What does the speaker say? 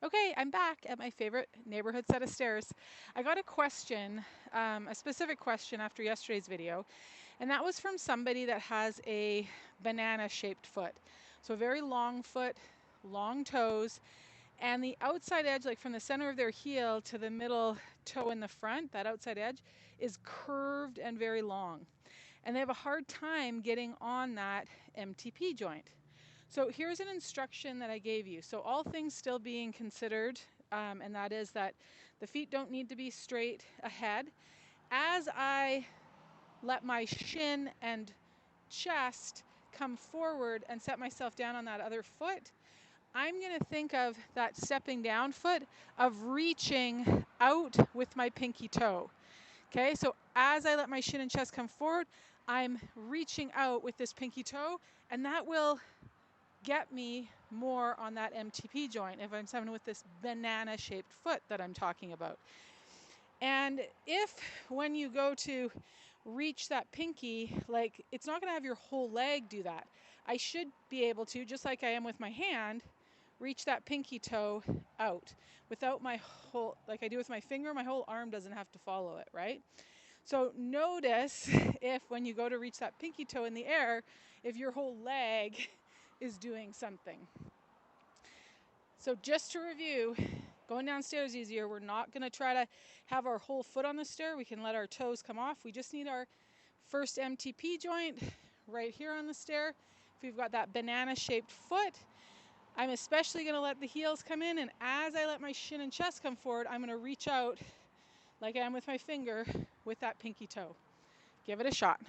Okay, I'm back at my favorite neighborhood set of stairs. I got a question, a specific question after yesterday's video, and that was from somebody that has a banana-shaped foot. So a very long foot, long toes, and the outside edge, like from the center of their heel to the middle toe in the front, that outside edge is curved and very long. And they have a hard time getting on that MTP joint. So here's an instruction that I gave you. So all things still being considered, and that is that the feet don't need to be straight ahead. As I let my shin and chest come forward and set myself down on that other foot, I'm going to think of that stepping down foot of reaching out with my pinky toe. Okay, so as I let my shin and chest come forward, I'm reaching out with this pinky toe, and that will get me more on that MTP joint if I'm someone with this banana-shaped foot that I'm talking about. And if when you go to reach that pinky, like it's not going to have your whole leg do that. I should be able to, just like I am with my hand, reach that pinky toe out without my whole, like I do with my finger, my whole arm doesn't have to follow it, right? So notice if when you go to reach that pinky toe in the air, if your whole leg is doing something. So just to review, going downstairs is easier. We're not going to try to have our whole foot on the stair. We can let our toes come off. We just need our first MTP joint right here on the stair. If we've got that banana-shaped foot, I'm especially going to let the heels come in, and as I let my shin and chest come forward, I'm going to reach out like I am with my finger with that pinky toe. Give it a shot.